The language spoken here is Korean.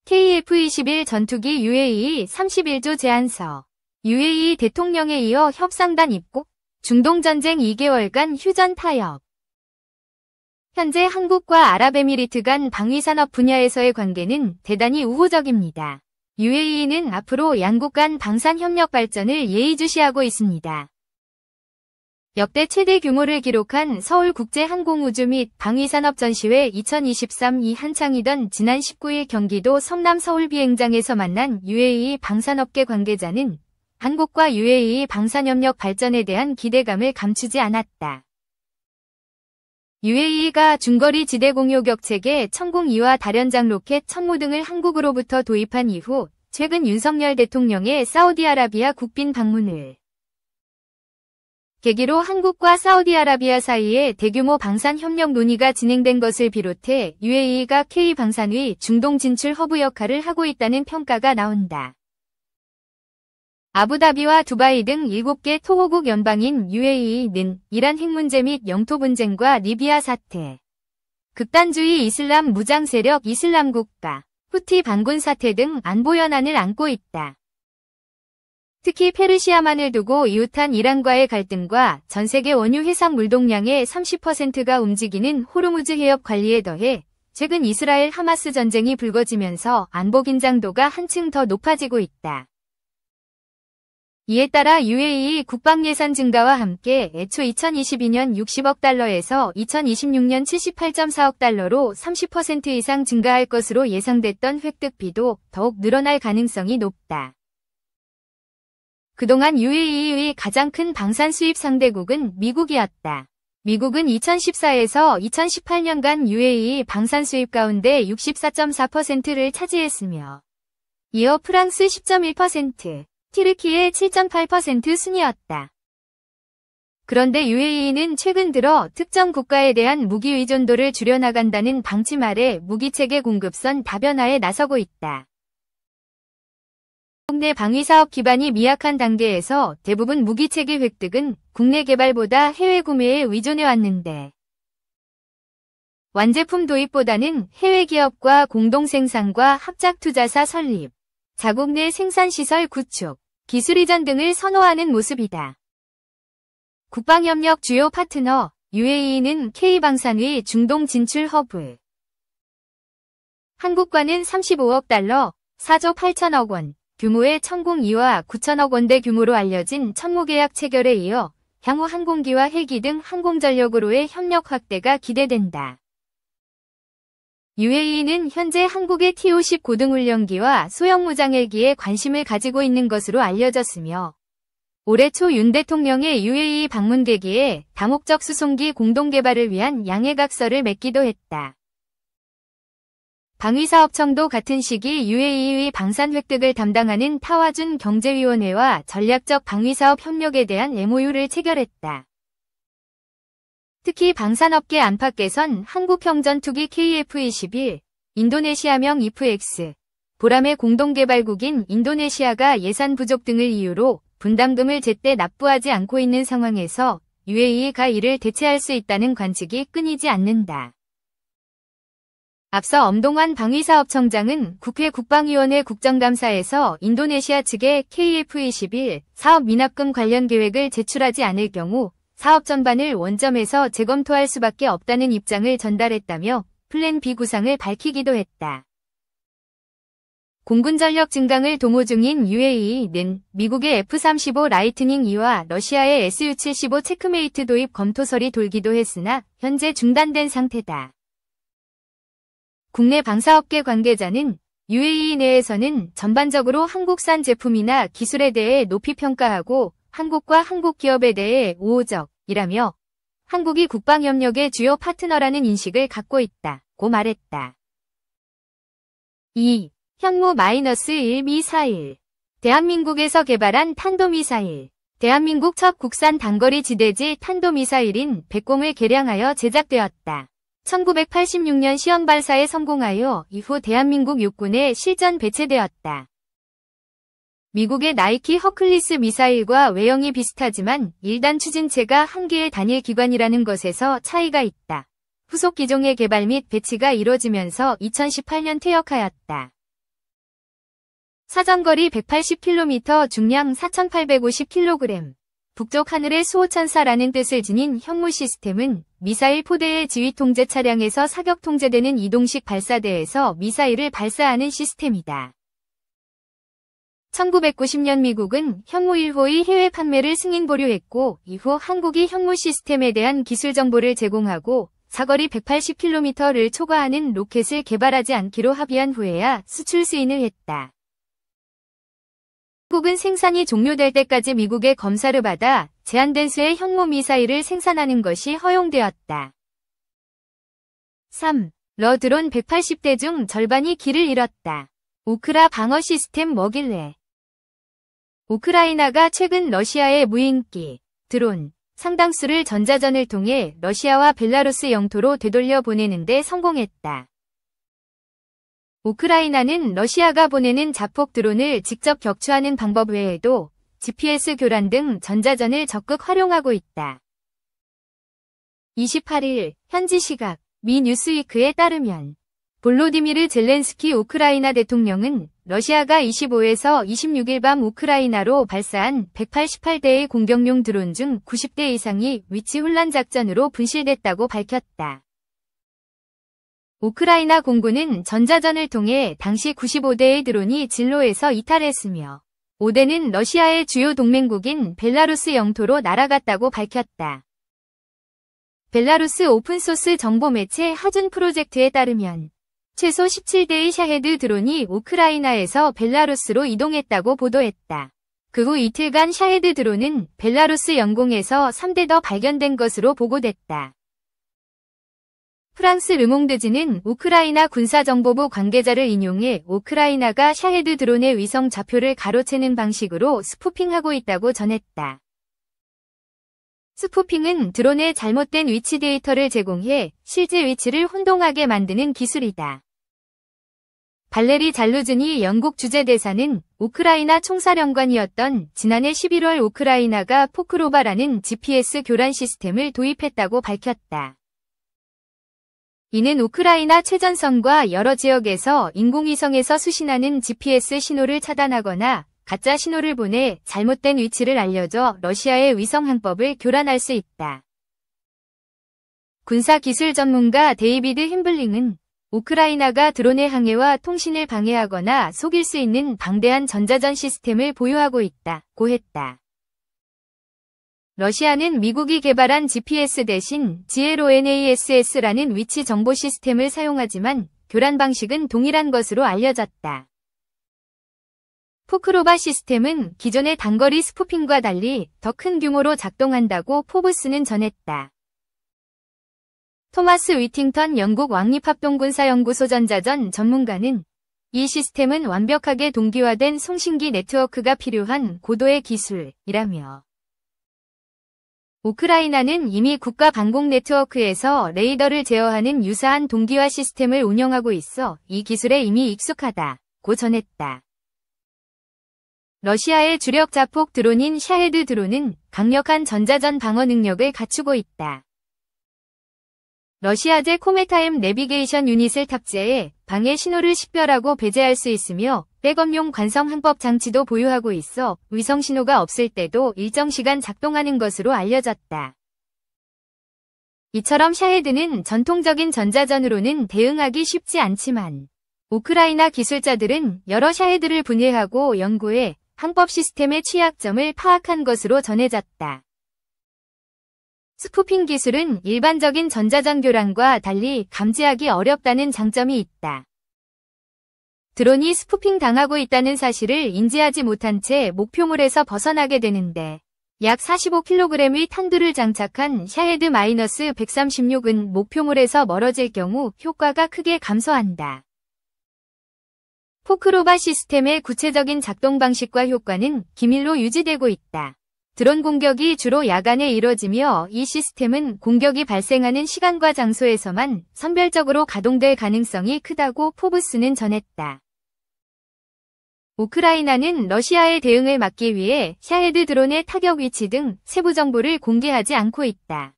KF-21 전투기 UAE 31조 제안서. UAE 대통령에 이어 협상단 입국, 중동전쟁 2개월간 휴전 타협. 현재 한국과 아랍에미리트 간 방위산업 분야에서의 관계는 대단히 우호적입니다. UAE는 앞으로 양국 간 방산협력 발전을 예의주시하고 있습니다. 역대 최대 규모를 기록한 서울국제항공우주 및 방위산업전시회 2023이 한창이던 지난 19일 경기도 성남 서울비행장에서 만난 UAE 방산업계 관계자는 한국과 UAE 방산협력 발전에 대한 기대감을 감추지 않았다. UAE가 중거리 지대 공유격 체계 천공2와 다련장 로켓 천모 등을 한국으로부터 도입한 이후 최근 윤석열 대통령의 사우디아라비아 국빈 방문을 계기로 한국과 사우디아라비아 사이에 대규모 방산 협력 논의가 진행된 것을 비롯해 UAE가 K방산의 중동 진출 허브 역할을 하고 있다는 평가가 나온다. 아부다비와 두바이 등 7개 토호국 연방인 UAE는 이란 핵 문제 및 영토 분쟁과 리비아 사태, 극단주의 이슬람 무장 세력 이슬람 국가, 후티 반군 사태 등 안보 현안을 안고 있다. 특히 페르시아만을 두고 이웃한 이란과의 갈등과 전세계 원유 해상 물동량의 30%가 움직이는 호르무즈 해협 관리에 더해 최근 이스라엘 하마스 전쟁이 불거지면서 안보 긴장도가 한층 더 높아지고 있다. 이에 따라 UAE 국방 예산 증가와 함께 애초 2022년 60억 달러에서 2026년 78.4억 달러로 30% 이상 증가할 것으로 예상됐던 획득비도 더욱 늘어날 가능성이 높다. 그동안 UAE의 가장 큰 방산 수입 상대국은 미국이었다. 미국은 2014에서 2018년간 UAE 방산 수입 가운데 64.4%를 차지했으며 이어 프랑스 10.1%, 티르키의 7.8% 순이었다. 그런데 UAE는 최근 들어 특정 국가에 대한 무기 의존도를 줄여나간다는 방침 아래 무기체계 공급선 다변화에 나서고 있다. 국내 방위사업 기반이 미약한 단계에서 대부분 무기체계 획득은 국내 개발보다 해외 구매에 의존해왔는데 완제품 도입보다는 해외 기업과 공동 생산과 합작 투자사 설립, 자국 내 생산시설 구축, 기술 이전 등을 선호하는 모습이다. 국방협력 주요 파트너 UAE는 K방산의 중동 진출 허브. 한국과는 35억 달러, 4조 8천억 원, 규모의 천공2와 9천억 원대 규모로 알려진 천모계약 체결에 이어 향후 항공기와 헬기 등 항공전력으로의 협력 확대가 기대된다. UAE는 현재 한국의 TO-10 고등훈련기와 소형 무장헬기에 관심을 가지고 있는 것으로 알려졌으며 올해 초 윤 대통령의 UAE 방문 계기에 다목적 수송기 공동개발을 위한 양해각서를 맺기도 했다. 방위사업청도 같은 시기 UAE의 방산 획득을 담당하는 타와준 경제위원회와 전략적 방위사업 협력에 대한 MOU를 체결했다. 특히 방산업계 안팎 개선 한국형 전투기 KF-21, 인도네시아명 IFX, 보람의 공동개발국인 인도네시아가 예산 부족 등을 이유로 분담금을 제때 납부하지 않고 있는 상황에서 UAE가 이를 대체할 수 있다는 관측이 끊이지 않는다. 앞서 엄동환 방위사업청장은 국회 국방위원회 국정감사에서 인도네시아 측에 KF-21 사업 미납금 관련 계획을 제출하지 않을 경우 사업 전반을 원점에서 재검토할 수밖에 없다는 입장을 전달했다며 플랜 B 구상을 밝히기도 했다. 공군 전력 증강을 도모 중인 UAE는 미국의 F-35 라이트닝 E와 러시아의 Su-75 체크메이트 도입 검토설이 돌기도 했으나 현재 중단된 상태다. 국내 방사업계 관계자는 UAE 내에서는 전반적으로 한국산 제품이나 기술에 대해 높이 평가하고 한국과 한국 기업에 대해 우호적이라며 한국이 국방협력의 주요 파트너라는 인식을 갖고 있다고 말했다. 2. 현무-1 미사일. 대한민국에서 개발한 탄도미사일. 대한민국 첫 국산 단거리 지대지 탄도미사일인 백곰을 개량하여 제작되었다. 1986년 시험 발사에 성공하여 이후 대한민국 육군에 실전 배치되었다. 미국의 나이키 허클리스 미사일과 외형이 비슷하지만 1단 추진체가 한 개의 단일 기관이라는 것에서 차이가 있다. 후속 기종의 개발 및 배치가 이뤄지면서 2018년 퇴역하였다. 사정거리 180km, 중량 4,850kg. 북쪽 하늘의 수호천사라는 뜻을 지닌 현무 시스템은 미사일 포대의 지휘통제 차량에서 사격 통제되는 이동식 발사대에서 미사일을 발사하는 시스템이다. 1990년 미국은 현무 1호의 해외 판매를 승인 보류했고, 이후 한국이 현무 시스템에 대한 기술 정보를 제공하고 사거리 180km를 초과하는 로켓을 개발하지 않기로 합의한 후에야 수출 승인을 했다. 한국은 생산이 종료될 때까지 미국의 검사를 받아 제한된 수의 현무 미사일을 생산하는 것이 허용되었다. 3. 러 드론 180대 중 절반이 길을 잃었다. 우크라 방어 시스템 뭐길래? 우크라이나가 최근 러시아의 무인기, 드론, 상당수를 전자전을 통해 러시아와 벨라루스 영토로 되돌려 보내는 데 성공했다. 우크라이나는 러시아가 보내는 자폭 드론을 직접 격추하는 방법 외에도 GPS 교란 등 전자전을 적극 활용하고 있다. 28일 현지 시각 미 뉴스위크에 따르면 볼로디미르 젤렌스키 우크라이나 대통령은 러시아가 25에서 26일 밤 우크라이나로 발사한 188대의 공격용 드론 중 90대 이상이 위치 혼란 작전으로 분실됐다고 밝혔다. 우크라이나 공군은 전자전을 통해 당시 95대의 드론이 진로에서 이탈했으며 5대는 러시아의 주요 동맹국인 벨라루스 영토로 날아갔다고 밝혔다. 벨라루스 오픈소스 정보매체 하준 프로젝트에 따르면 최소 17대의 샤헤드 드론이 우크라이나에서 벨라루스로 이동했다고 보도했다. 그 후 이틀간 샤헤드 드론은 벨라루스 영공에서 3대 더 발견된 것으로 보고됐다. 프랑스 르몽드지는 우크라이나 군사정보부 관계자를 인용해 우크라이나가 샤헤드 드론의 위성 좌표를 가로채는 방식으로 스푸핑하고 있다고 전했다. 스푸핑은 드론의 잘못된 위치 데이터를 제공해 실제 위치를 혼동하게 만드는 기술이다. 발레리 잘루즈니 영국 주재대사는 우크라이나 총사령관이었던 지난해 11월 우크라이나가 포크로바라는 GPS 교란 시스템을 도입했다고 밝혔다. 이는 우크라이나 최전선과 여러 지역에서 인공위성에서 수신하는 GPS 신호를 차단하거나 가짜 신호를 보내 잘못된 위치를 알려줘 러시아의 위성 항법을 교란할 수 있다. 군사기술 전문가 데이비드 힘블링은 우크라이나가 드론의 항해와 통신을 방해하거나 속일 수 있는 방대한 전자전 시스템을 보유하고 있다고 했다. 러시아는 미국이 개발한 GPS 대신 GLONASS라는 위치 정보 시스템을 사용하지만 교란 방식은 동일한 것으로 알려졌다. 포크로바 시스템은 기존의 단거리 스푸핑과 달리 더 큰 규모로 작동한다고 포브스는 전했다. 토마스 위팅턴 영국 왕립합동군사연구소 전자전 전문가는 이 시스템은 완벽하게 동기화된 송신기 네트워크가 필요한 고도의 기술이라며 우크라이나는 이미 국가 방공 네트워크에서 레이더를 제어하는 유사한 동기화 시스템을 운영하고 있어 이 기술에 이미 익숙하다고 전했다. 러시아의 주력 자폭 드론인 샤헤드 드론은 강력한 전자전 방어 능력을 갖추고 있다. 러시아제 코메타엠 내비게이션 유닛을 탑재해 방해 신호를 식별하고 배제할 수 있으며 백업용 관성 항법 장치도 보유하고 있어 위성 신호가 없을 때도 일정 시간 작동하는 것으로 알려졌다. 이처럼 샤헤드는 전통적인 전자전으로는 대응하기 쉽지 않지만 우크라이나 기술자들은 여러 샤헤드를 분해하고 연구해 항법 시스템의 취약점을 파악한 것으로 전해졌다. 스푸핑 기술은 일반적인 전자전 교란과 달리 감지하기 어렵다는 장점이 있다. 드론이 스푸핑 당하고 있다는 사실을 인지하지 못한 채 목표물에서 벗어나게 되는데 약 45kg의 탄두를 장착한 샤헤드-136은 목표물에서 멀어질 경우 효과가 크게 감소한다. 포크로바 시스템의 구체적인 작동 방식과 효과는 기밀로 유지되고 있다. 드론 공격이 주로 야간에 이뤄지며 이 시스템은 공격이 발생하는 시간과 장소에서만 선별적으로 가동될 가능성이 크다고 포브스는 전했다. 우크라이나는 러시아의 대응을 막기 위해 샤헤드 드론의 타격 위치 등 세부 정보를 공개하지 않고 있다.